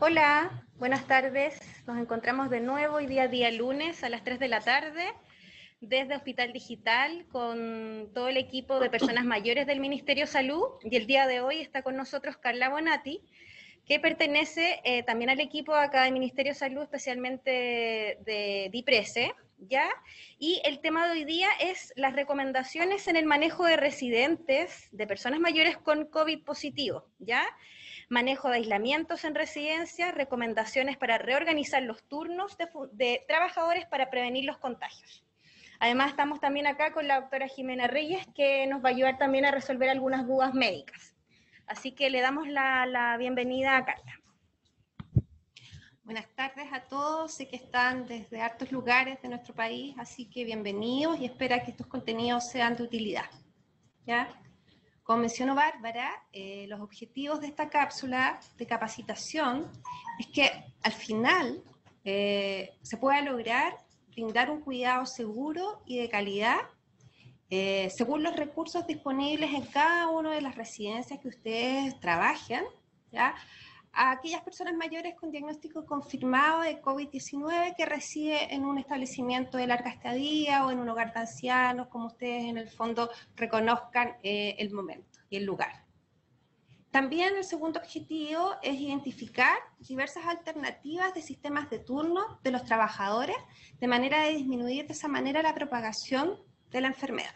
Hola, buenas tardes. Nos encontramos de nuevo hoy día lunes a las 3 de la tarde desde Hospital Digital con todo el equipo de personas mayores del Ministerio de Salud, y el día de hoy está con nosotros Carla Bonatti, que pertenece también al equipo acá del Ministerio de Salud, especialmente de DIPRESE, ¿ya? Y el tema de hoy día es las recomendaciones en el manejo de residentes, de personas mayores con COVID positivo, ¿ya? Manejo de aislamientos en residencia, recomendaciones para reorganizar los turnos de trabajadores para prevenir los contagios. Además, estamos también acá con la doctora Jimena Reyes, que nos va a ayudar también a resolver algunas dudas médicas. Así que le damos la bienvenida a Carla. Buenas tardes a todos, sé que están desde hartos lugares de nuestro país, así que bienvenidos y espero que estos contenidos sean de utilidad. ¿Ya? Como mencionó Bárbara, los objetivos de esta cápsula de capacitación es que al final se pueda lograr brindar un cuidado seguro y de calidad según los recursos disponibles en cada una de las residencias que ustedes trabajan, ¿ya? A aquellas personas mayores con diagnóstico confirmado de COVID-19 que reside en un establecimiento de larga estadía o en un hogar de ancianos, como ustedes en el fondo reconozcan el momento y el lugar. También el segundo objetivo es identificar diversas alternativas de sistemas de turno de los trabajadores, de manera de disminuir de esa manera la propagación de la enfermedad.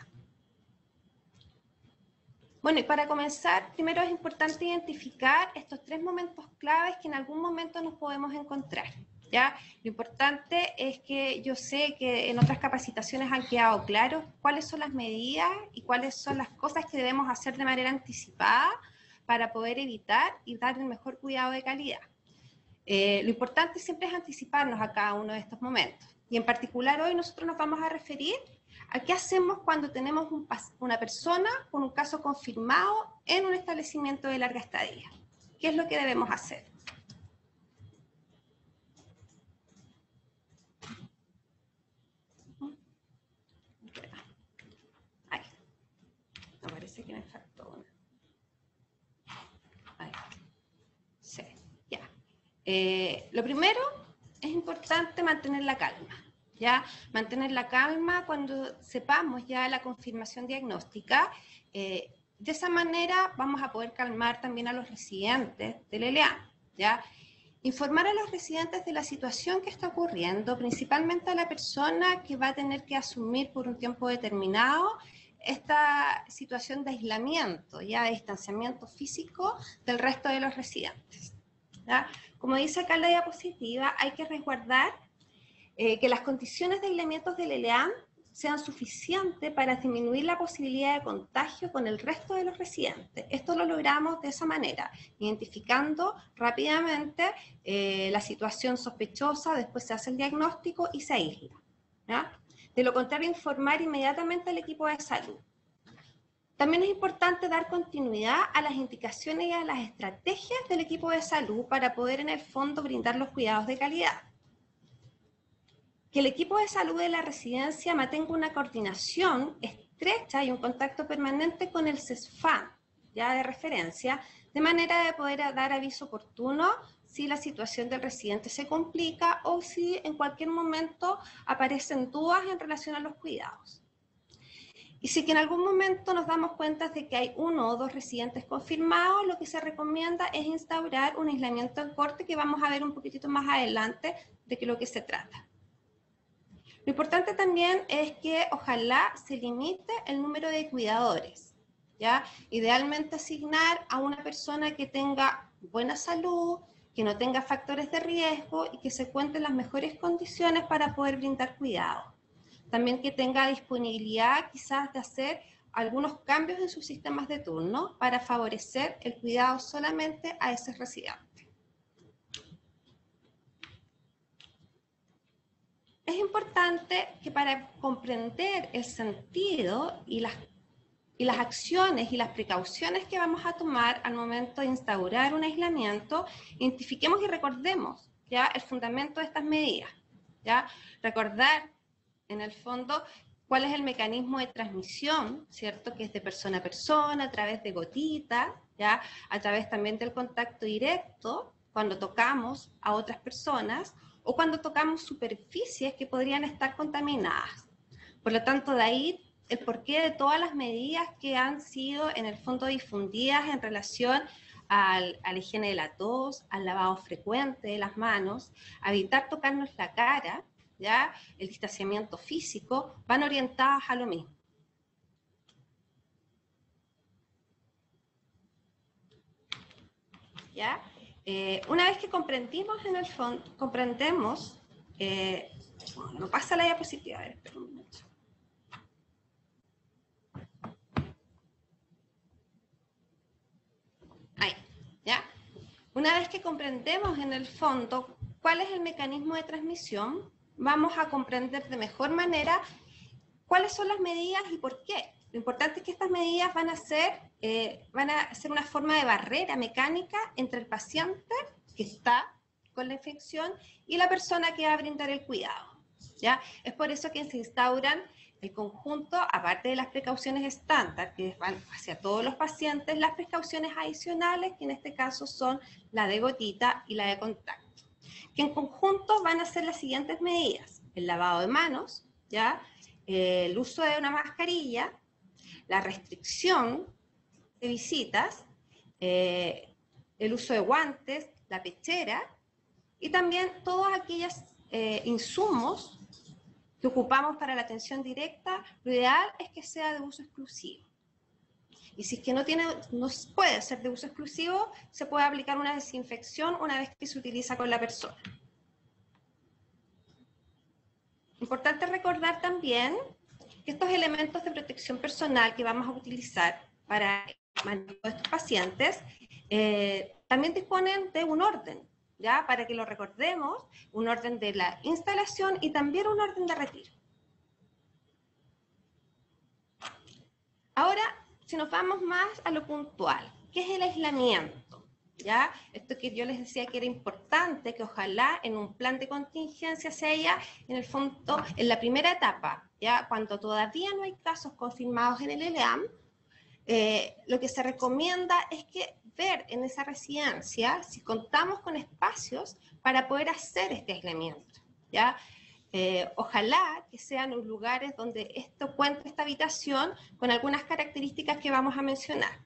Bueno, y para comenzar, primero es importante identificar estos tres momentos claves que en algún momento nos podemos encontrar, ¿ya? Lo importante es que yo sé que en otras capacitaciones han quedado claros cuáles son las medidas y cuáles son las cosas que debemos hacer de manera anticipada para poder evitar y dar el mejor cuidado de calidad. Lo importante siempre es anticiparnos a cada uno de estos momentos. Y en particular hoy nosotros nos vamos a referir a qué hacemos cuando tenemos una persona con un caso confirmado en un establecimiento de larga estadía. ¿Qué es lo que debemos hacer? Ahí. Me parece que me faltó una. Ahí. Sí, ya. Lo primero es importante mantener la calma. ¿Ya? Mantener la calma cuando sepamos ya la confirmación diagnóstica. De esa manera vamos a poder calmar también a los residentes del LEA, ¿ya? Informar a los residentes de la situación que está ocurriendo, principalmente a la persona que va a tener que asumir por un tiempo determinado esta situación de aislamiento, ya de distanciamiento físico del resto de los residentes, ¿ya? Como dice acá en la diapositiva, hay que resguardar que las condiciones de aislamiento del LEAM sean suficientes para disminuir la posibilidad de contagio con el resto de los residentes. Esto lo logramos de esa manera, identificando rápidamente la situación sospechosa, después se hace el diagnóstico y se aísla, ¿ya? De lo contrario, informar inmediatamente al equipo de salud. También es importante dar continuidad a las indicaciones y a las estrategias del equipo de salud para poder en el fondo brindar los cuidados de calidad. Que el equipo de salud de la residencia mantenga una coordinación estrecha y un contacto permanente con el CESFAM, ya de referencia, de manera de poder dar aviso oportuno si la situación del residente se complica o si en cualquier momento aparecen dudas en relación a los cuidados. Y si que en algún momento nos damos cuenta de que hay uno o dos residentes confirmados, lo que se recomienda es instaurar un aislamiento en corte, que vamos a ver un poquitito más adelante de lo que se trata. Lo importante también es que ojalá se limite el número de cuidadores, ¿ya? Idealmente asignar a una persona que tenga buena salud, que no tenga factores de riesgo y que se encuentre en las mejores condiciones para poder brindar cuidado. También que tenga disponibilidad quizás de hacer algunos cambios en sus sistemas de turno para favorecer el cuidado solamente a ese residente. Es importante que para comprender el sentido y las acciones y las precauciones que vamos a tomar al momento de instaurar un aislamiento, identifiquemos y recordemos ya el fundamento de estas medidas, ya recordar en el fondo cuál es el mecanismo de transmisión, ¿cierto? Que es de persona a persona, a través de gotitas, ya a través también del contacto directo cuando tocamos a otras personas o cuando tocamos superficies que podrían estar contaminadas. Por lo tanto, de ahí el porqué de todas las medidas que han sido en el fondo difundidas en relación a la higiene de la tos, al lavado frecuente de las manos, a evitar tocarnos la cara, ¿ya? El distanciamiento físico, van orientadas a lo mismo. ¿Ya? Una vez que comprendimos en el fondo, comprendemos, no pasa la diapositiva, a ver, espera un momento. Ahí, ¿ya? Una vez que comprendemos en el fondo cuál es el mecanismo de transmisión, vamos a comprender de mejor manera cuáles son las medidas y por qué. Lo importante es que estas medidas van a ser una forma de barrera mecánica entre el paciente que está con la infección y la persona que va a brindar el cuidado, ¿ya? Es por eso que se instauran el conjunto, aparte de las precauciones estándar que van hacia todos los pacientes, las precauciones adicionales, que en este caso son la de gotita y la de contacto, que en conjunto van a ser las siguientes medidas: el lavado de manos, ¿ya? El uso de una mascarilla, la restricción de visitas, el uso de guantes, la pechera y también todos aquellos insumos que ocupamos para la atención directa. Lo ideal es que sea de uso exclusivo. Y si es que no puede ser de uso exclusivo, se puede aplicar una desinfección una vez que se utiliza con la persona. Importante recordar también que estos elementos de protección personal que vamos a utilizar para el manejo de estos pacientes también disponen de un orden, ¿ya? Para que lo recordemos, un orden de la instalación y también un orden de retiro. Ahora, si nos vamos más a lo puntual, ¿qué es el aislamiento? ¿Ya? Esto que yo les decía que era importante, que ojalá en un plan de contingencia se haya, en el fondo, en la primera etapa, ¿ya? Cuando todavía no hay casos confirmados en el ELEAM, lo que se recomienda es que ver en esa residencia si contamos con espacios para poder hacer este aislamiento, ¿ya? Ojalá que sean los lugares donde cuente esta habitación con algunas características que vamos a mencionar.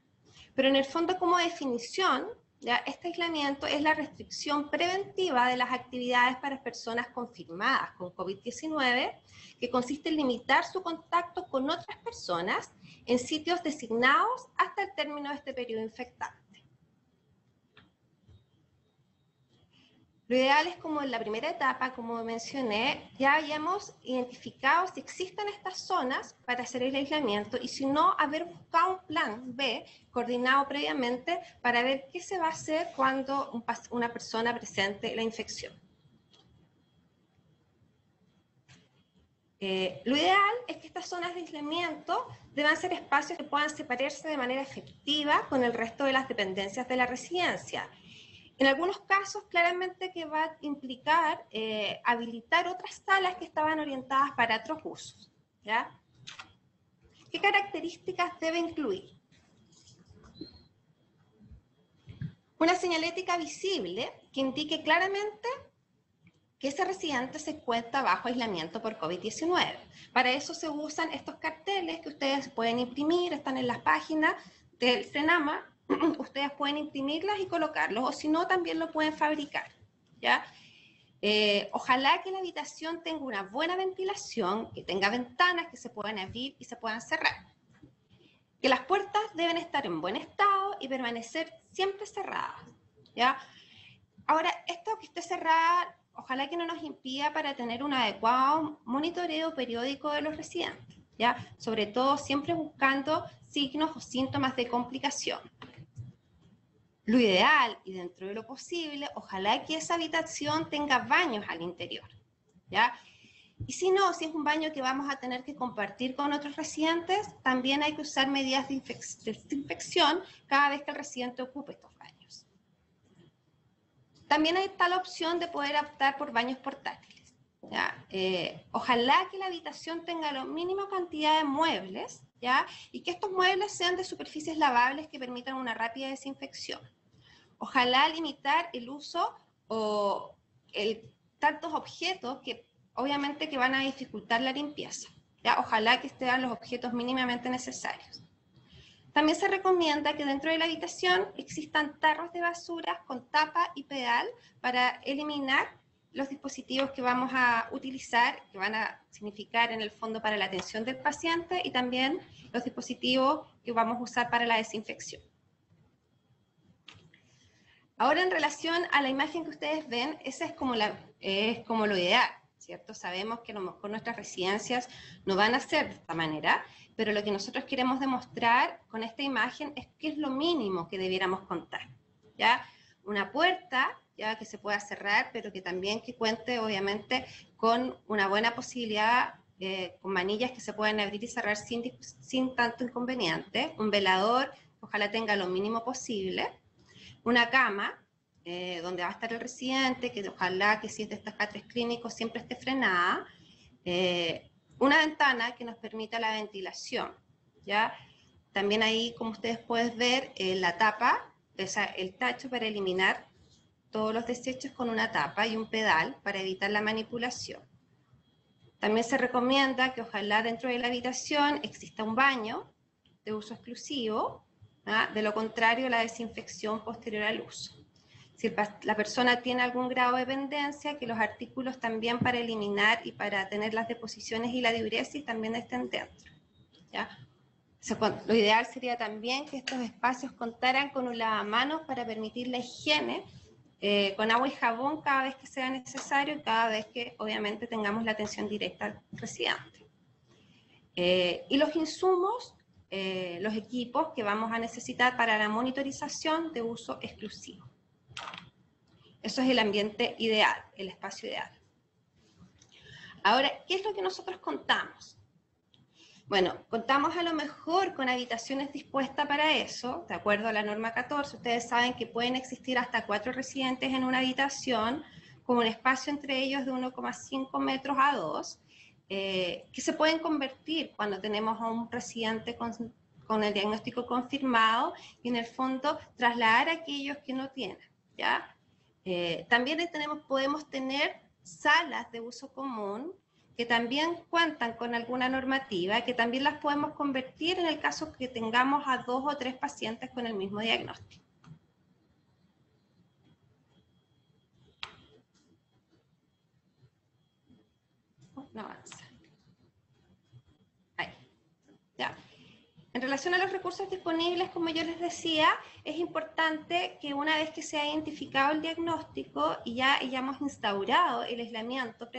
Pero en el fondo, como definición, ¿ya? Este aislamiento es la restricción preventiva de las actividades para personas confirmadas con COVID-19, que consiste en limitar su contacto con otras personas en sitios designados hasta el término de este periodo infectante. Lo ideal es, como en la primera etapa, como mencioné, ya hayamos identificado si existen estas zonas para hacer el aislamiento y si no, haber buscado un plan B coordinado previamente para ver qué se va a hacer cuando una persona presente la infección. Lo ideal es que estas zonas de aislamiento deban ser espacios que puedan separarse de manera efectiva con el resto de las dependencias de la residencia. En algunos casos, claramente que va a implicar habilitar otras salas que estaban orientadas para otros usos, ¿ya? ¿Qué características debe incluir? Una señalética visible que indique claramente que ese residente se encuentra bajo aislamiento por COVID-19. Para eso se usan estos carteles que ustedes pueden imprimir, están en las páginas del CENAMA. Ustedes pueden imprimirlas y colocarlos, o si no, también lo pueden fabricar, ¿ya? Ojalá que la habitación tenga una buena ventilación, que tenga ventanas que se puedan abrir y se puedan cerrar. Que las puertas deben estar en buen estado y permanecer siempre cerradas, ¿ya? Ahora, esto que esté cerrada, ojalá que no nos impida para tener un adecuado monitoreo periódico de los residentes, ¿ya? Sobre todo siempre buscando signos o síntomas de complicación. Lo ideal, y dentro de lo posible, ojalá que esa habitación tenga baños al interior, ¿ya? Y si no, si es un baño que vamos a tener que compartir con otros residentes, también hay que usar medidas de desinfección cada vez que el residente ocupe estos baños. También está la opción de poder optar por baños portátiles, ¿ya? Ojalá que la habitación tenga la mínima cantidad de muebles, ¿ya? Y que estos muebles sean de superficies lavables que permitan una rápida desinfección. ojalá limitar el uso o tantos objetos que obviamente que van a dificultar la limpieza. ¿Ya? Ojalá que estén los objetos mínimamente necesarios. También se recomienda que dentro de la habitación existan tarros de basura con tapa y pedal para eliminar los dispositivos que vamos a utilizar, que van a significar en el fondo para la atención del paciente, y también los dispositivos que vamos a usar para la desinfección. Ahora, en relación a la imagen que ustedes ven, esa es como lo ideal, ¿cierto? Sabemos que a lo mejor nuestras residencias no van a ser de esta manera, pero lo que nosotros queremos demostrar con esta imagen es qué es lo mínimo que debiéramos contar, ¿ya? Una puerta, ya, que se pueda cerrar, pero que también que cuente, obviamente, con una buena posibilidad, con manillas que se pueden abrir y cerrar sin tanto inconveniente. Un velador, ojalá tenga lo mínimo posible. Una cama, donde va a estar el residente, que ojalá que si es de estos catres clínicos siempre esté frenada. Una ventana que nos permita la ventilación, ¿ya? También ahí, como ustedes pueden ver, la tapa, o sea, el tacho para eliminar todos los desechos con una tapa y un pedal para evitar la manipulación. También se recomienda que ojalá dentro de la habitación exista un baño de uso exclusivo, ¿ah? De lo contrario, la desinfección posterior al uso. Si la persona tiene algún grado de dependencia, que los artículos también para eliminar y para tener las deposiciones y la diuresis también estén dentro, ¿ya? Lo ideal sería también que estos espacios contaran con un lavamanos para permitir la higiene con agua y jabón cada vez que sea necesario y cada vez que obviamente tengamos la atención directa al residente. Y los insumos, los equipos que vamos a necesitar para la monitorización de uso exclusivo. Eso es el ambiente ideal, el espacio ideal. Ahora, ¿qué es lo que nosotros contamos? Bueno, contamos a lo mejor con habitaciones dispuestas para eso, de acuerdo a la norma 14. Ustedes saben que pueden existir hasta 4 residentes en una habitación, con un espacio entre ellos de 1,5 metros a 2, que se pueden convertir cuando tenemos a un residente con el diagnóstico confirmado y en el fondo trasladar a aquellos que no tienen, ¿ya? También podemos tener salas de uso común que también cuentan con alguna normativa, que también las podemos convertir en el caso que tengamos a 2 o 3 pacientes con el mismo diagnóstico. No avanza. Ahí. Ya. En relación a los recursos disponibles, como yo les decía, es importante que una vez que se ha identificado el diagnóstico y ya hayamos instaurado el aislamiento,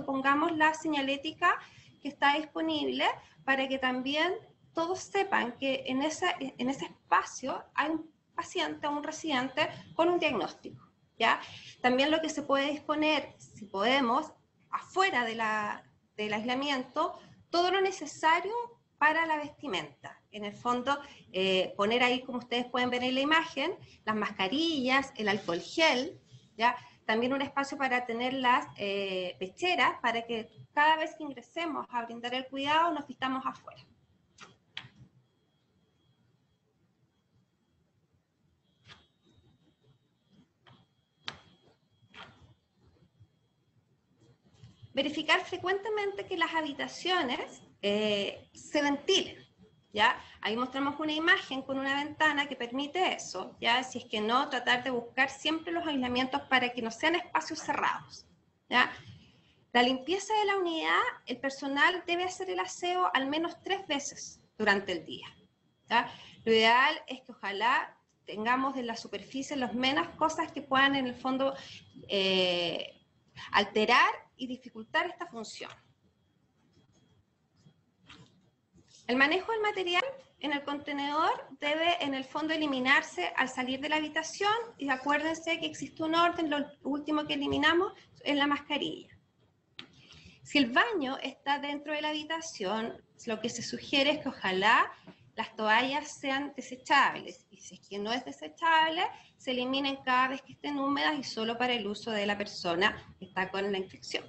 pongamos la señalética que está disponible para que también todos sepan que en ese espacio hay un paciente o un residente con un diagnóstico, ¿ya? También lo que se puede disponer, si podemos, afuera del aislamiento, todo lo necesario para la vestimenta. En el fondo, poner ahí, como ustedes pueden ver en la imagen, las mascarillas, el alcohol gel, ¿ya? También un espacio para tener las pecheras, para que cada vez que ingresemos a brindar el cuidado, nos vistamos afuera. Verificar frecuentemente que las habitaciones se ventilen, ¿ya? Ahí mostramos una imagen con una ventana que permite eso, ¿ya? Si es que no, tratar de buscar siempre los aislamientos para que no sean espacios cerrados, ¿ya? La limpieza de la unidad, el personal debe hacer el aseo al menos 3 veces durante el día, ¿ya? Lo ideal es que ojalá tengamos en la superficie las menos cosas que puedan en el fondo alterar y dificultar esta función. El manejo del material en el contenedor debe en el fondo eliminarse al salir de la habitación, y acuérdense que existe un orden, lo último que eliminamos es la mascarilla. Si el baño está dentro de la habitación, lo que se sugiere es que ojalá las toallas sean desechables, y si es que no es desechable, se eliminen cada vez que estén húmedas y solo para el uso de la persona que está con la infección.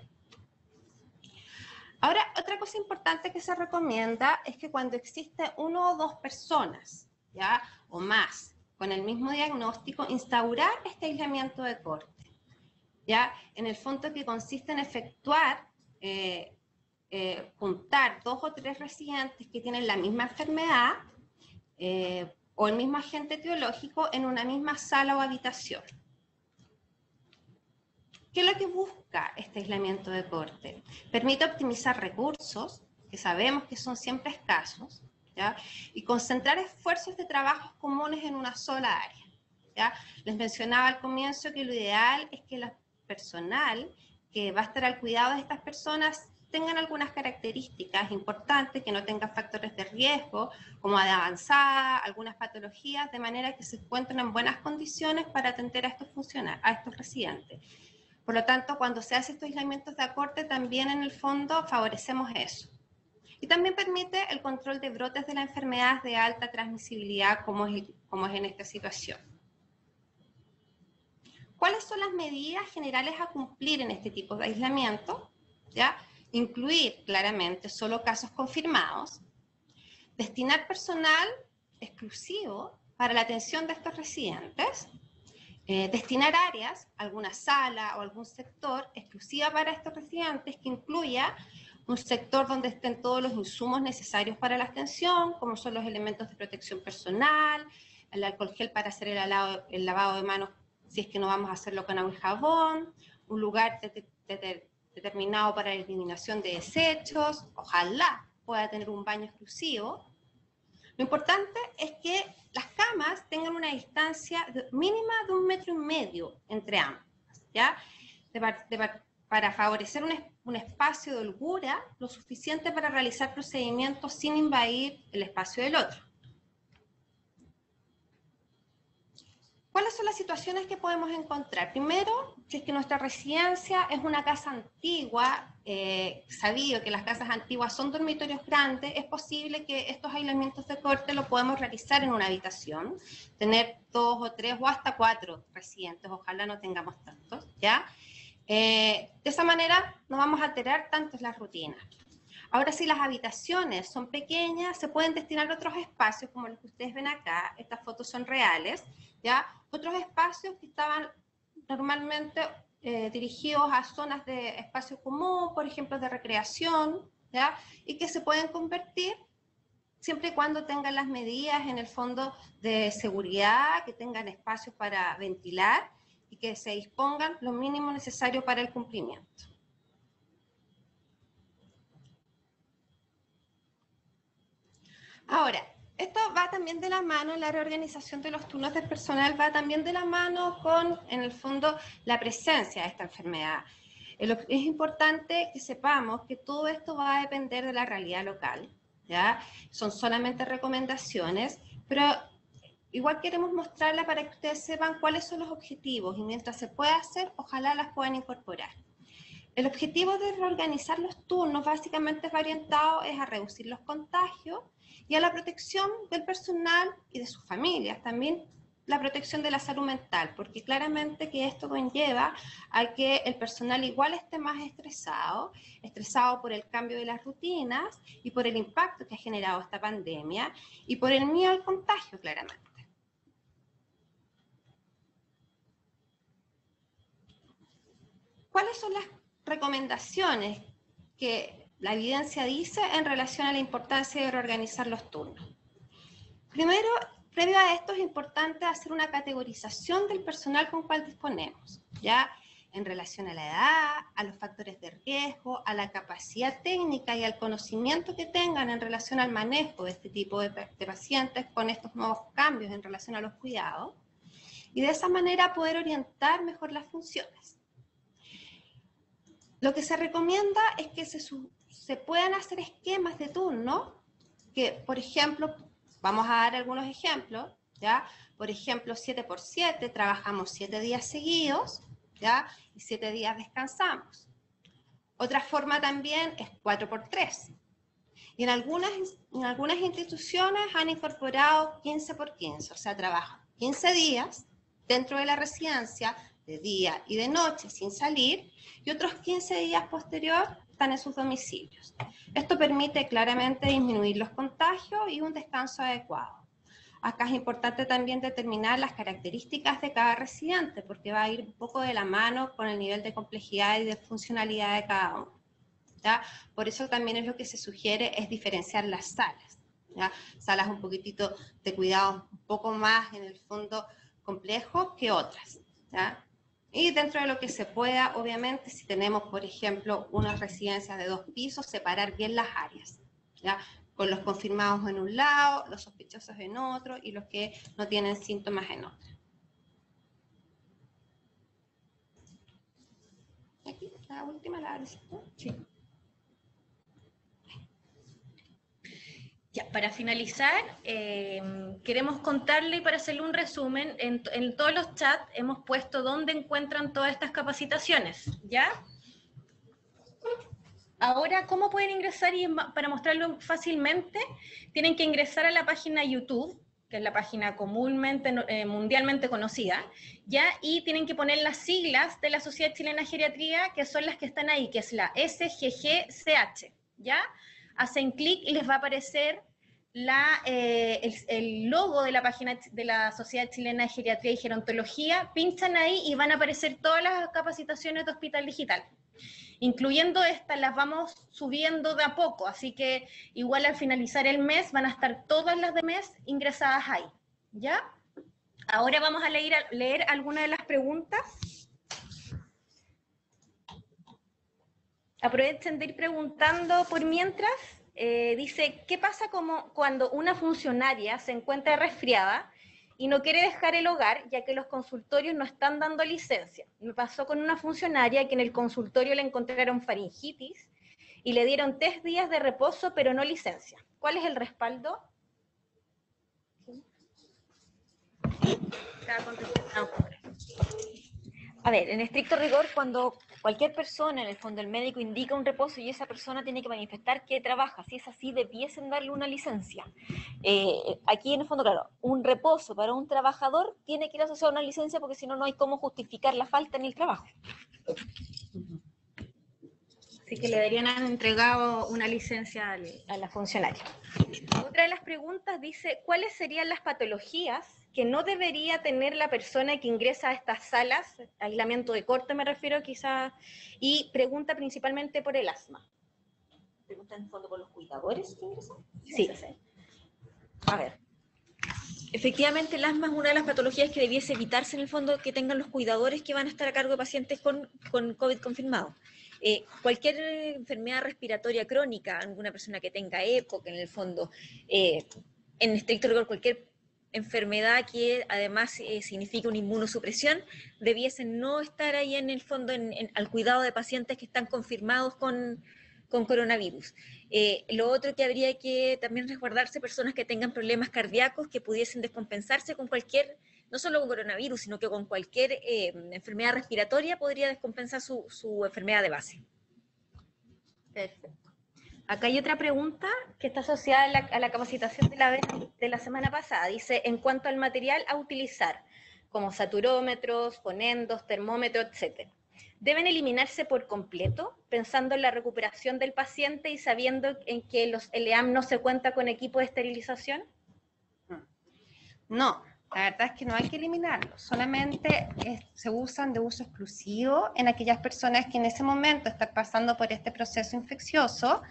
Ahora, otra cosa importante que se recomienda es que cuando existe 1 o 2 personas, ¿ya? O más, con el mismo diagnóstico, instaurar este aislamiento de corte, ¿ya? En el fondo, que consiste en efectuar, juntar 2 o 3 residentes que tienen la misma enfermedad o el mismo agente etiológico en una misma sala o habitación. ¿Qué es lo que busca este aislamiento de corte? Permite optimizar recursos, que sabemos que son siempre escasos, ¿ya? Y concentrar esfuerzos de trabajos comunes en una sola área, ¿ya? Les mencionaba al comienzo que lo ideal es que el personal que va a estar al cuidado de estas personas tengan algunas características importantes, que no tengan factores de riesgo, como edad avanzada, algunas patologías, de manera que se encuentren en buenas condiciones para atender a estos residentes. Por lo tanto, cuando se hace estos aislamientos de acorte, también en el fondo favorecemos eso. Y también permite el control de brotes de la enfermedad de alta transmisibilidad, como es en esta situación. ¿Cuáles son las medidas generales a cumplir en este tipo de aislamiento? ¿Ya? Incluir claramente solo casos confirmados, destinar personal exclusivo para la atención de estos residentes, destinar áreas, alguna sala o algún sector exclusiva para estos residentes, que incluya un sector donde estén todos los insumos necesarios para la atención, como son los elementos de protección personal, el alcohol gel para hacer el lavado de manos si es que no vamos a hacerlo con agua y jabón, un lugar determinado para la eliminación de desechos, ojalá pueda tener un baño exclusivo. Lo importante es que las camas tengan una distancia mínima de 1,5 metros entre ambas, ¿ya? Para favorecer un espacio de holgura lo suficiente para realizar procedimientos sin invadir el espacio del otro. ¿Cuáles son las situaciones que podemos encontrar? Primero, si es que nuestra residencia es una casa antigua, sabido que las casas antiguas son dormitorios grandes, es posible que estos aislamientos de corte lo podemos realizar en una habitación, tener 2 o 3 o hasta 4 residentes, ojalá no tengamos tantos, ¿ya? De esa manera no vamos a alterar tanto las rutinas. Ahora, si las habitaciones son pequeñas, se pueden destinar otros espacios, como los que ustedes ven acá, estas fotos son reales, ¿ya? Otros espacios que estaban normalmente dirigidos a zonas de espacio común, por ejemplo, de recreación, ¿ya? Y que se pueden convertir siempre y cuando tengan las medidas en el fondo de seguridad, que tengan espacios para ventilar y que se dispongan lo mínimo necesario para el cumplimiento. Ahora, esto va también de la mano, la reorganización de los turnos del personal va también de la mano con, en el fondo, la presencia de esta enfermedad. Es importante que sepamos que todo esto va a depender de la realidad local, ¿ya? Son solamente recomendaciones, pero igual queremos mostrarla para que ustedes sepan cuáles son los objetivos y mientras se pueda hacer, ojalá las puedan incorporar. El objetivo de reorganizar los turnos básicamente es orientado a reducir los contagios y a la protección del personal y de sus familias, también la protección de la salud mental, porque claramente que esto conlleva a que el personal igual esté más estresado por el cambio de las rutinas y por el impacto que ha generado esta pandemia y por el miedo al contagio, claramente. ¿Cuáles son las recomendaciones que la evidencia dice en relación a la importancia de reorganizar los turnos? Primero, previo a esto es importante hacer una categorización del personal con cual disponemos, ¿ya? En relación a la edad, a los factores de riesgo, a la capacidad técnica y al conocimiento que tengan en relación al manejo de este tipo de pacientes con estos nuevos cambios en relación a los cuidados, y de esa manera poder orientar mejor las funciones. Lo que se recomienda es que se puedan hacer esquemas de turno que, por ejemplo, vamos a dar algunos ejemplos, ¿ya? Por ejemplo, 7x7, trabajamos 7 días seguidos, ¿ya? Y 7 días descansamos. Otra forma también es 4x3. Y en algunas instituciones han incorporado 15x15, o sea, trabajan 15 días dentro de la residencia, de día y de noche sin salir, y otros 15 días posterior están en sus domicilios. Esto permite claramente disminuir los contagios y un descanso adecuado. Acá es importante también determinar las características de cada residente, porque va a ir un poco de la mano con el nivel de complejidad y de funcionalidad de cada uno, ¿ya? Por eso también es lo que se sugiere, es diferenciar las salas, ¿ya? Salas un poquitito de cuidados un poco más, en el fondo, complejos que otras, ¿ya? Y dentro de lo que se pueda, obviamente, si tenemos, por ejemplo, unas residencias de 2 pisos, separar bien las áreas, ¿ya? Con los confirmados en un lado, los sospechosos en otro y los que no tienen síntomas en otro. Aquí, la última, la receta. Sí. Ya, para finalizar, queremos contarle y para hacerle un resumen, en todos los chats hemos puesto dónde encuentran todas estas capacitaciones, ¿ya? Ahora, ¿cómo pueden ingresar? Y para mostrarlo fácilmente, tienen que ingresar a la página YouTube, que es la página comúnmente, mundialmente conocida, ¿ya? Y tienen que poner las siglas de la Sociedad Chilena de Geriatría, que son las que están ahí, que es la SGGCH, ¿ya? Hacen clic y les va a aparecer el logo de la página de la Sociedad Chilena de Geriatría y Gerontología, pinchan ahí y van a aparecer todas las capacitaciones de Hospital Digital. Incluyendo estas, las vamos subiendo de a poco, así que igual al finalizar el mes van a estar todas las de mes ingresadas ahí, ¿ya? Ahora vamos a leer algunas de las preguntas. Aprovechen de ir preguntando por mientras. Dice, ¿qué pasa cuando una funcionaria se encuentra resfriada y no quiere dejar el hogar ya que los consultorios no están dando licencia? Me pasó con una funcionaria que en el consultorio le encontraron faringitis y le dieron 3 días de reposo pero no licencia. ¿Cuál es el respaldo? A ver, en estricto rigor, cuando cualquier persona, en el fondo el médico indica un reposo y esa persona tiene que manifestar que trabaja, si es así, debiesen darle una licencia. Aquí en el fondo, claro, un reposo para un trabajador tiene que ir asociado a una licencia porque si no, no hay cómo justificar la falta en el trabajo. Así que le deberían haber entregado una licencia a la funcionaria. Otra de las preguntas dice, ¿cuáles serían las patologías que no debería tener la persona que ingresa a estas salas, aislamiento de corte me refiero quizás, y pregunta principalmente por el asma? ¿Pregunta en el fondo por los cuidadores que ingresan? Sí. A ver, efectivamente el asma es una de las patologías que debiese evitarse en el fondo que tengan los cuidadores que van a estar a cargo de pacientes con COVID confirmado. Cualquier enfermedad respiratoria crónica, alguna persona que tenga EPO, que en el fondo, en estricto rigor, cualquier enfermedad que además significa una inmunosupresión, debiesen no estar ahí en el fondo al cuidado de pacientes que están confirmados con coronavirus. Lo otro que habría que también resguardarse personas que tengan problemas cardíacos que pudiesen descompensarse con cualquier, no solo con coronavirus, sino que con cualquier enfermedad respiratoria podría descompensar su enfermedad de base. Perfecto. Acá hay otra pregunta que está asociada a la capacitación de la semana pasada. Dice, en cuanto al material a utilizar, como saturómetros, fonendos, termómetros, etc., ¿deben eliminarse por completo, pensando en la recuperación del paciente y sabiendo en que el EAM no se cuenta con equipo de esterilización? No, la verdad es que no hay que eliminarlos, solamente se usan de uso exclusivo en aquellas personas que en ese momento están pasando por este proceso infeccioso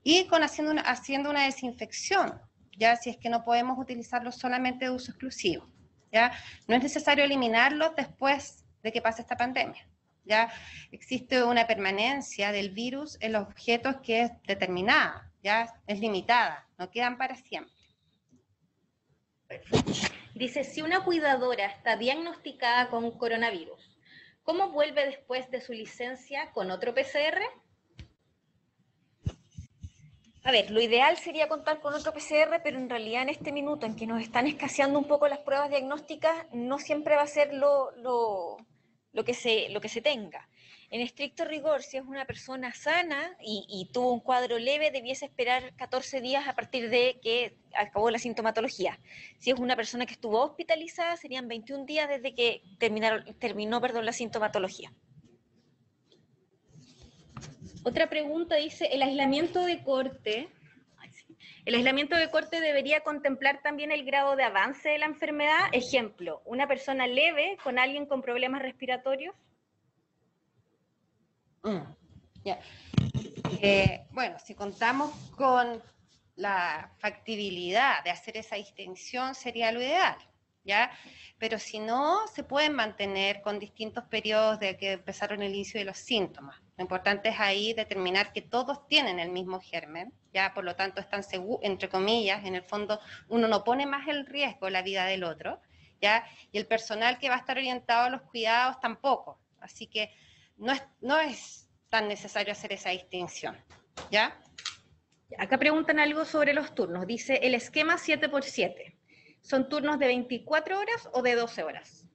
y haciendo una desinfección, ya si es que no podemos utilizarlos solamente de uso exclusivo, ya no es necesario eliminarlos después de que pase esta pandemia. Ya existe una permanencia del virus en los objetos que es determinada, ya es limitada, no quedan para siempre. Dice, si una cuidadora está diagnosticada con coronavirus, ¿cómo vuelve después de su licencia con otro PCR? A ver, lo ideal sería contar con otro PCR, pero en realidad en este minuto en que nos están escaseando un poco las pruebas diagnósticas, no siempre va a ser lo que se tenga. En estricto rigor, si es una persona sana y tuvo un cuadro leve, debiese esperar 14 días a partir de que acabó la sintomatología. Si es una persona que estuvo hospitalizada, serían 21 días desde que terminó la sintomatología. Otra pregunta dice, el aislamiento de corte El aislamiento de corte debería contemplar también el grado de avance de la enfermedad. Ejemplo, una persona leve con alguien con problemas respiratorios. Ya. Bueno, si contamos con la factibilidad de hacer esa distinción sería lo ideal, ¿ya? Pero si no, se pueden mantener con distintos periodos de que empezaron el inicio de los síntomas. Lo importante es ahí determinar que todos tienen el mismo germen, ¿ya? Por lo tanto, están seguros, entre comillas, en el fondo uno no pone más en riesgo la vida del otro, ¿ya? Y el personal que va a estar orientado a los cuidados tampoco. Así que no es tan necesario hacer esa distinción, ¿ya? Acá preguntan algo sobre los turnos. Dice, el esquema 7x7, ¿son turnos de 24 horas o de 12 horas?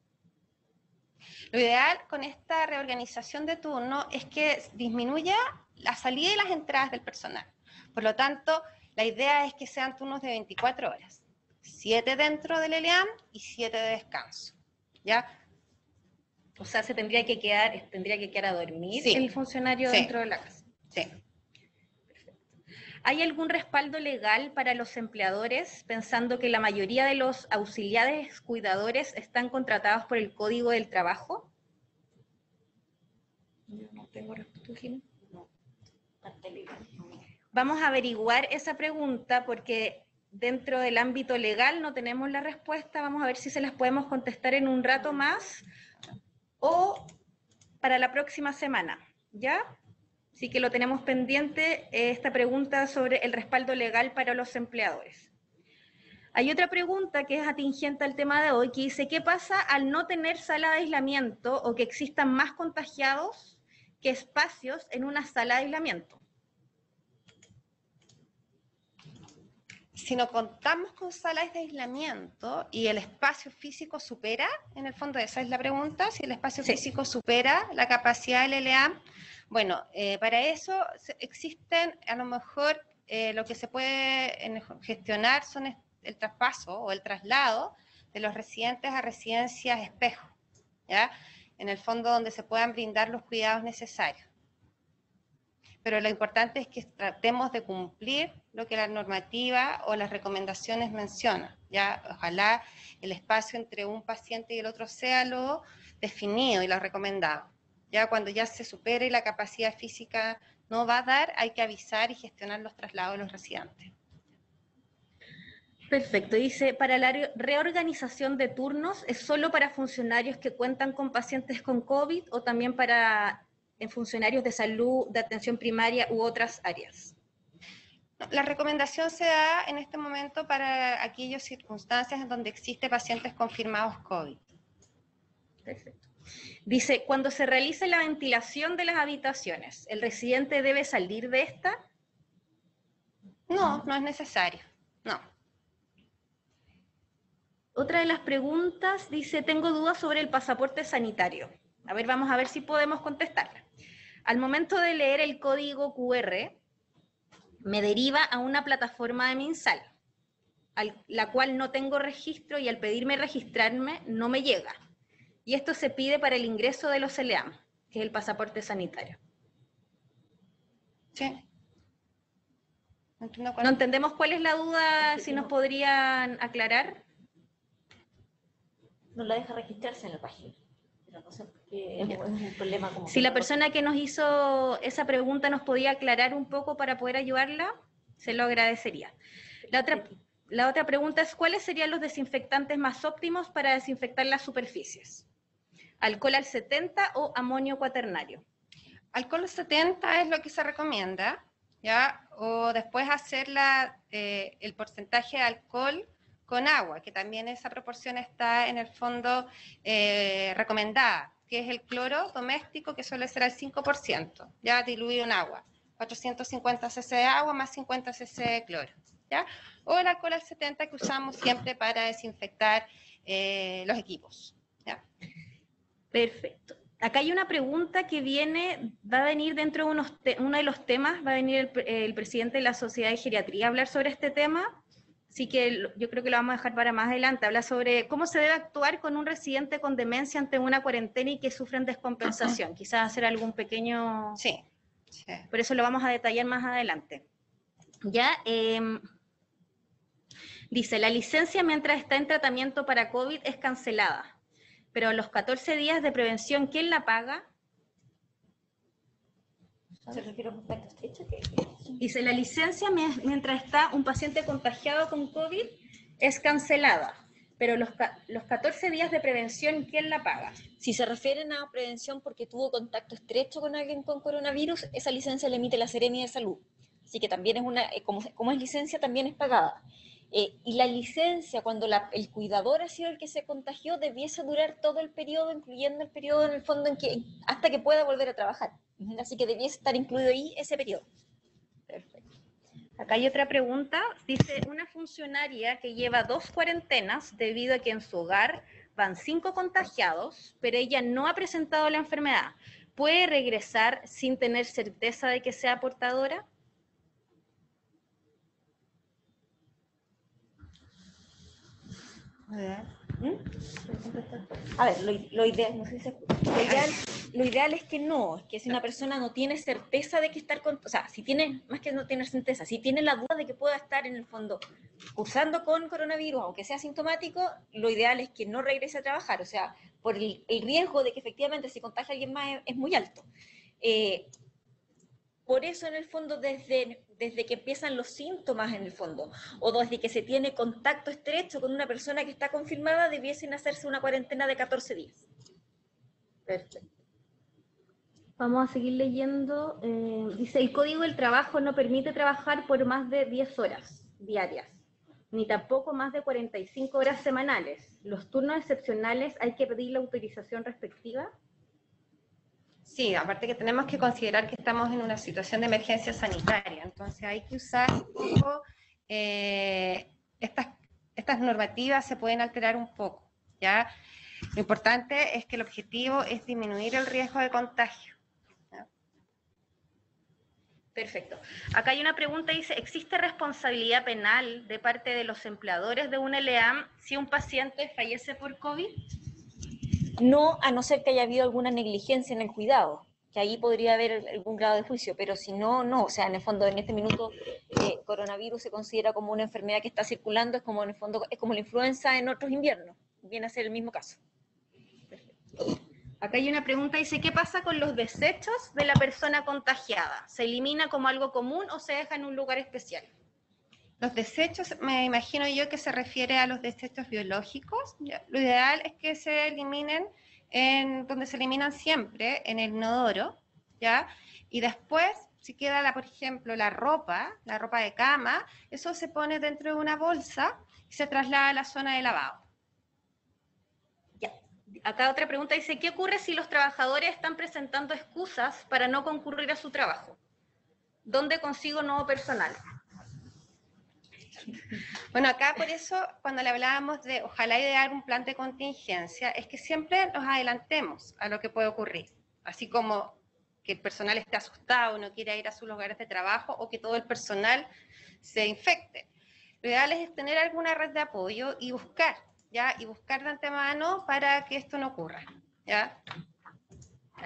Lo ideal con esta reorganización de turno es que disminuya la salida y las entradas del personal. Por lo tanto, la idea es que sean turnos de 24 horas. 7 dentro del ELEAM y 7 de descanso, ¿ya? O sea, tendría que quedar a dormir Sí, el funcionario dentro de la casa. Sí. ¿Hay algún respaldo legal para los empleadores, pensando que la mayoría de los auxiliares cuidadores están contratados por el Código del Trabajo? Yo no tengo respuesta, Jimena. No. Vamos a averiguar esa pregunta porque dentro del ámbito legal no tenemos la respuesta. Vamos a ver si se las podemos contestar en un rato más o para la próxima semana, ¿ya? Así que lo tenemos pendiente, esta pregunta sobre el respaldo legal para los empleadores. Hay otra pregunta que es atingente al tema de hoy, que dice, ¿qué pasa al no tener sala de aislamiento o que existan más contagiados que espacios en una sala de aislamiento? Si no contamos con salas de aislamiento y el espacio físico supera, en el fondo esa es la pregunta, si el espacio físico supera la capacidad del ELEAM, bueno, para eso existen a lo mejor lo que se puede gestionar son el traspaso o el traslado de los residentes a residencias espejo, ¿ya? En el fondo donde se puedan brindar los cuidados necesarios. Pero lo importante es que tratemos de cumplir lo que la normativa o las recomendaciones mencionan, ¿ya? Ojalá el espacio entre un paciente y el otro sea lo definido y lo recomendado. Ya cuando ya se supere la capacidad física no va a dar, hay que avisar y gestionar los traslados de los residentes. Perfecto, dice, para la reorganización de turnos, ¿es solo para funcionarios que cuentan con pacientes con COVID o también para funcionarios de salud, de atención primaria u otras áreas? La recomendación se da en este momento para aquellas circunstancias en donde existe pacientes confirmados COVID. Perfecto. Dice, cuando se realice la ventilación de las habitaciones, ¿el residente debe salir de esta? No, no es necesario, no. Otra de las preguntas dice, tengo dudas sobre el pasaporte sanitario. A ver, vamos a ver si podemos contestarla. Al momento de leer el código QR, me deriva a una plataforma de MinSal, la cual no tengo registro y al pedirme registrarme no me llega. Y esto se pide para el ingreso de los ELEAM, que es el pasaporte sanitario. Sí. No entendemos cuál es la duda, si nos podrían aclarar. No la deja registrarse en la página. Pero no sé por qué es un problema como... Si la persona que nos hizo esa pregunta nos podía aclarar un poco para poder ayudarla, se lo agradecería. La otra pregunta es, ¿cuáles serían los desinfectantes más óptimos para desinfectar las superficies? ¿Alcohol al 70 o amonio cuaternario? Alcohol al 70 es lo que se recomienda, ¿ya? O después hacer el porcentaje de alcohol con agua, que también esa proporción está en el fondo recomendada, que es el cloro doméstico, que suele ser al 5%, ya diluido en agua. 450 cc de agua más 50 cc de cloro, ¿ya? O el alcohol al 70 que usamos siempre para desinfectar los equipos, ¿ya? Perfecto. Acá hay una pregunta que va a venir dentro de uno de los temas, va a venir el presidente de la Sociedad de Geriatría a hablar sobre este tema, así que yo creo que lo vamos a dejar para más adelante. Habla sobre cómo se debe actuar con un residente con demencia ante una cuarentena y que sufren descompensación. Quizás hacer algún pequeño... Sí. Por eso lo vamos a detallar más adelante. Ya, Dice, la licencia mientras está en tratamiento para COVID es cancelada, pero los 14 días de prevención, ¿quién la paga? ¿Se refiere a contacto estrecho? Dice, la licencia mientras está un paciente contagiado con COVID es cancelada, pero los 14 días de prevención, ¿quién la paga? Si se refieren a prevención porque tuvo contacto estrecho con alguien con coronavirus, esa licencia la emite la Seremi de Salud. Así que también es como es licencia, también es pagada. Y la licencia, cuando el cuidador ha sido el que se contagió, debiese durar todo el periodo, incluyendo el periodo en el fondo hasta que pueda volver a trabajar. Así que debiese estar incluido ahí ese periodo. Perfecto. Acá hay otra pregunta. Dice, una funcionaria que lleva 2 cuarentenas debido a que en su hogar van 5 contagiados, pero ella no ha presentado la enfermedad, ¿puede regresar sin tener certeza de que sea portadora? A ver, lo ideal, no sé si lo ideal es que no, es que si una persona no tiene certeza de que o sea, si tiene, más que no tener certeza, si tiene la duda de que pueda estar en el fondo cursando con coronavirus, aunque sea asintomático, lo ideal es que no regrese a trabajar, o sea, por el riesgo de que efectivamente si contagia a alguien más es muy alto. Por eso, en el fondo, desde que empiezan los síntomas, en el fondo, o desde que se tiene contacto estrecho con una persona que está confirmada, debiesen hacerse una cuarentena de 14 días. Perfecto. Vamos a seguir leyendo. Dice, el Código del Trabajo no permite trabajar por más de 10 horas diarias, ni tampoco más de 45 horas semanales. ¿Los turnos excepcionales hay que pedir la autorización respectiva? Sí, aparte que tenemos que considerar que estamos en una situación de emergencia sanitaria, entonces hay que usar un poco, estas normativas se pueden alterar un poco, ¿ya? Lo importante es que el objetivo es disminuir el riesgo de contagio. ¿Ya? Perfecto. Acá hay una pregunta, dice, ¿existe responsabilidad penal de parte de los empleadores de un LEAM si un paciente fallece por COVID? No, a no ser que haya habido alguna negligencia en el cuidado, que ahí podría haber algún grado de juicio, pero si no, no. O sea, en el fondo, en este minuto, coronavirus se considera como una enfermedad que está circulando, es como en el fondo, es como la influenza en otros inviernos, viene a ser el mismo caso. Acá hay una pregunta, dice, ¿qué pasa con los desechos de la persona contagiada? ¿Se elimina como algo común o se deja en un lugar especial? Los desechos, me imagino yo que se refiere a los desechos biológicos. ¿Ya? Lo ideal es que se eliminen donde se eliminan siempre, en el inodoro, ¿ya? Y después, si queda, por ejemplo, la ropa de cama, eso se pone dentro de una bolsa y se traslada a la zona de lavado. Ya. Acá otra pregunta dice, ¿qué ocurre si los trabajadores están presentando excusas para no concurrir a su trabajo? ¿Dónde consigo nuevo personal? Bueno, acá por eso, cuando le hablábamos de ojalá idear un plan de contingencia, es que siempre nos adelantemos a lo que puede ocurrir, así como que el personal esté asustado, no quiera ir a sus lugares de trabajo o que todo el personal se infecte. Lo ideal es tener alguna red de apoyo y buscar, ¿ya? Y buscar de antemano para que esto no ocurra, ¿ya?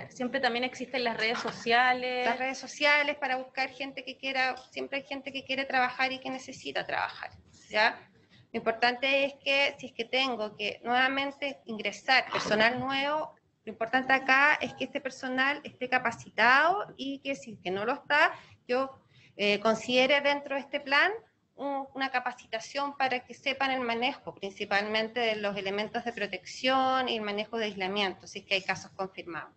Siempre también existen las redes sociales. Las redes sociales para buscar gente que quiera, siempre hay gente que quiere trabajar y que necesita trabajar, ¿ya? Lo importante es que si es que tengo que nuevamente ingresar personal nuevo, lo importante acá es que este personal esté capacitado y que si es que no lo está, yo considere dentro de este plan una capacitación para que sepan el manejo principalmente de los elementos de protección y el manejo de aislamiento, si es que hay casos confirmados.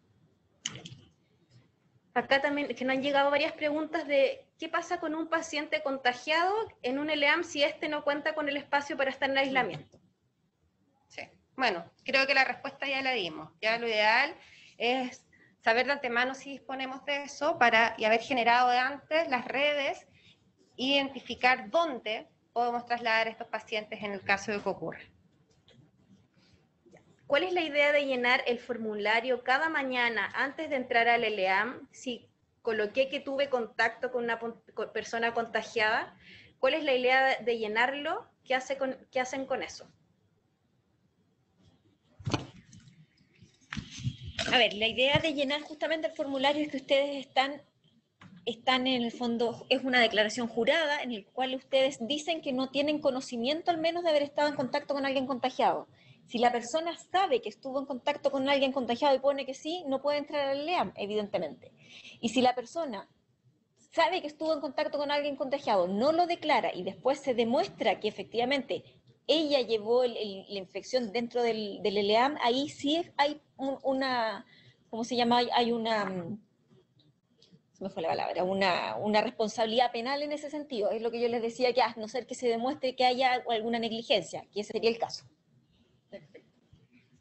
Acá también, que nos han llegado varias preguntas de qué pasa con un paciente contagiado en un LEAM si este no cuenta con el espacio para estar en aislamiento. Sí, bueno, creo que la respuesta ya la dimos. Ya lo ideal es saber de antemano si disponemos de eso y haber generado de antes las redes, identificar dónde podemos trasladar a estos pacientes en el caso de que ocurra. ¿Cuál es la idea de llenar el formulario cada mañana antes de entrar al LEAM? Si coloqué que tuve contacto con una persona contagiada, ¿cuál es la idea de llenarlo? ¿Qué hacen con eso? A ver, la idea de llenar justamente el formulario es que ustedes están están en el fondo, es una declaración jurada en el cual ustedes dicen que no tienen conocimiento al menos de haber estado en contacto con alguien contagiado. Si la persona sabe que estuvo en contacto con alguien contagiado y pone que sí, no puede entrar al LEAM, evidentemente. Y si la persona sabe que estuvo en contacto con alguien contagiado, no lo declara y después se demuestra que efectivamente ella llevó la infección dentro del LEAM, ahí sí hay una, ¿cómo se llama? Hay una, se me fue la palabra, una responsabilidad penal en ese sentido. Es lo que yo les decía, que a no ser que se demuestre que haya alguna negligencia, que ese sería el caso.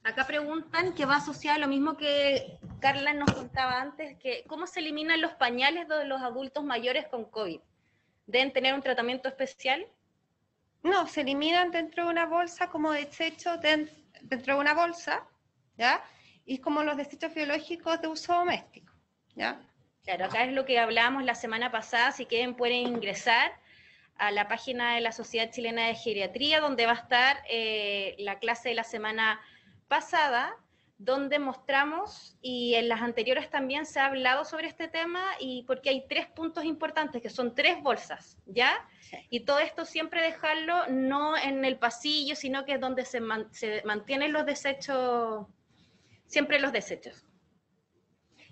Acá preguntan, que va asociado a lo mismo que Carla nos contaba antes, que ¿cómo se eliminan los pañales de los adultos mayores con COVID? ¿Deben tener un tratamiento especial? No, se eliminan dentro de una bolsa como desecho dentro de una bolsa, ¿ya? Y como los desechos biológicos de uso doméstico, ¿ya? Claro, acá es lo que hablábamos la semana pasada. Si quieren pueden ingresar a la página de la Sociedad Chilena de Geriatría, donde va a estar la clase de la semana pasada, donde mostramos, y en las anteriores también se ha hablado sobre este tema, y porque hay 3 puntos importantes, que son 3 bolsas, ¿ya? Sí. Y todo esto siempre dejarlo no en el pasillo, sino que es donde se mantienen los desechos, siempre los desechos.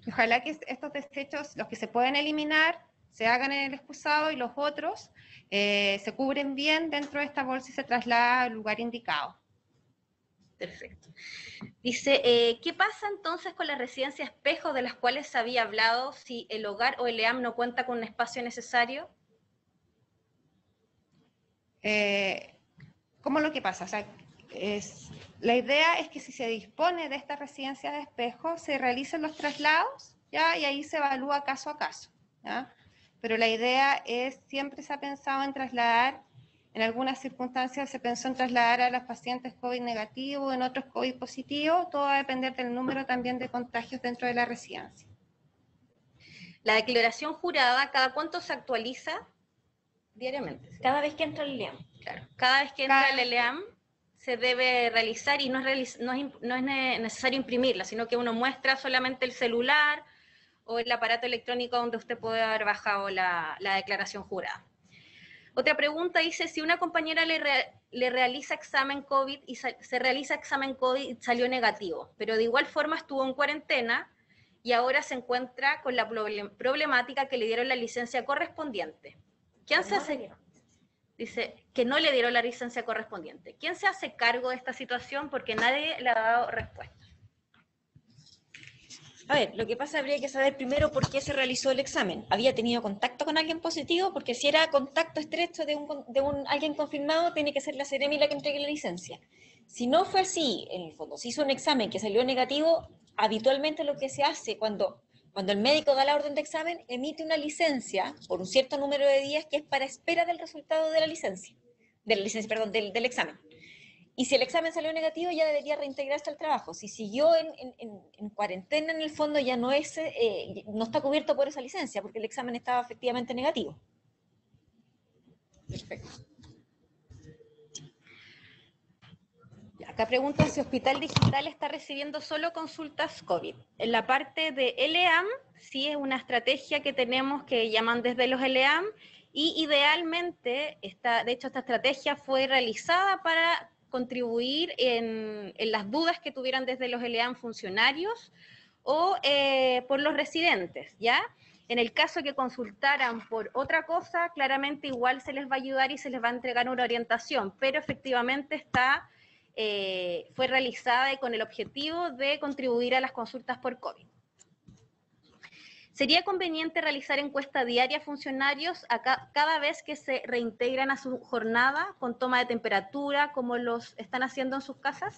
Y ojalá que estos desechos, los que se pueden eliminar, se hagan en el excusado y los otros se cubren bien dentro de esta bolsa y se trasladan al lugar indicado. Perfecto. Dice, ¿qué pasa entonces con las residencias espejo de las cuales se había hablado si el hogar o el EAM no cuenta con un espacio necesario? ¿Cómo lo que pasa? O sea, la idea es que si se dispone de esta residencia de espejo, se realicen los traslados, ¿ya? Y ahí se evalúa caso a caso, ¿ya? Pero la idea es, siempre se ha pensado en trasladar, en algunas circunstancias se pensó en trasladar a los pacientes COVID negativos, en otros COVID positivos, todo va a depender del número también de contagios dentro de la residencia. La declaración jurada, ¿cada cuánto se actualiza? Diariamente. ¿Sí? Cada vez que entra el LEAM. Claro. Cada vez que entra el LEAM se debe realizar, y no es necesario imprimirla, sino que uno muestra solamente el celular o el aparato electrónico donde usted puede haber bajado la declaración jurada. Otra pregunta dice, si una compañera le realiza examen COVID y se realiza examen COVID y salió negativo, pero de igual forma estuvo en cuarentena y ahora se encuentra con la problemática que le dieron la licencia correspondiente. ¿Quién se hace? Dice que no le dieron la licencia correspondiente. ¿Quién se hace cargo de esta situación? Porque nadie le ha dado respuesta. A ver, lo que pasa, habría que saber primero por qué se realizó el examen. ¿Había tenido contacto con alguien positivo? Porque si era contacto estrecho de alguien confirmado, tiene que ser la Seremi la que entregue la licencia. Si no fue así, en el fondo, si hizo un examen que salió negativo, habitualmente lo que se hace cuando el médico da la orden de examen, emite una licencia por un cierto número de días que es para espera del resultado de la licencia, del examen. Y si el examen salió negativo, ya debería reintegrarse al trabajo. Si siguió en cuarentena, en el fondo ya no está cubierto por esa licencia, porque el examen estaba efectivamente negativo. Perfecto. Acá preguntan si Hospital Digital está recibiendo solo consultas COVID. En la parte de LEAM, sí es una estrategia que tenemos que llaman desde los LEAM, y idealmente, de hecho esta estrategia fue realizada para contribuir en las dudas que tuvieran desde los LEAM funcionarios o por los residentes, ¿ya? En el caso que consultaran por otra cosa, claramente igual se les va a ayudar y se les va a entregar una orientación, pero efectivamente fue realizada y con el objetivo de contribuir a las consultas por COVID. ¿Sería conveniente realizar encuesta diaria a funcionarios cada vez que se reintegran a su jornada con toma de temperatura, como los están haciendo en sus casas?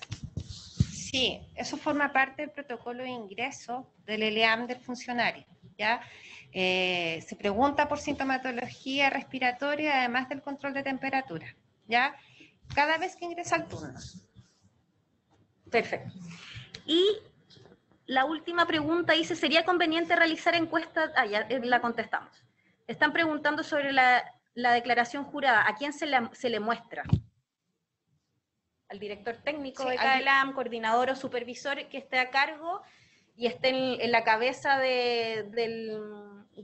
Sí, eso forma parte del protocolo de ingreso del LEAM del funcionario, ¿ya? Se pregunta por sintomatología respiratoria, además del control de temperatura, ¿ya? Cada vez que ingresa al turno. Perfecto. Y la última pregunta dice, ¿sería conveniente realizar encuestas? Ya la contestamos. Están preguntando sobre la declaración jurada. ¿A quién se le muestra? Al director técnico de cada LEAM, coordinador o supervisor que esté a cargo y esté en la cabeza del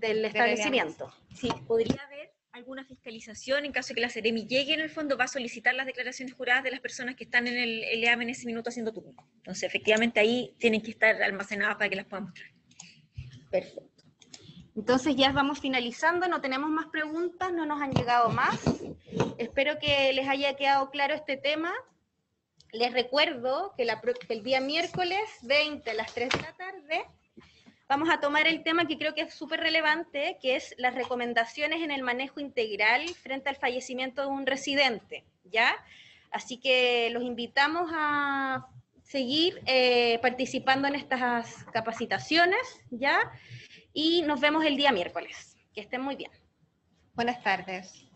establecimiento. Sí, podría haber alguna fiscalización en caso de que la Seremi llegue, en el fondo va a solicitar las declaraciones juradas de las personas que están en el EAM en ese minuto haciendo turno. Entonces, efectivamente, ahí tienen que estar almacenadas para que las puedan mostrar. Perfecto. Entonces ya vamos finalizando, no tenemos más preguntas, no nos han llegado más. Espero que les haya quedado claro este tema. Les recuerdo que el día miércoles 20 a las 3 de la tarde vamos a tomar el tema que creo que es súper relevante, que es las recomendaciones en el manejo integral frente al fallecimiento de un residente, ¿ya? Así que los invitamos a seguir participando en estas capacitaciones, ¿ya? Y nos vemos el día miércoles. Que estén muy bien. Buenas tardes.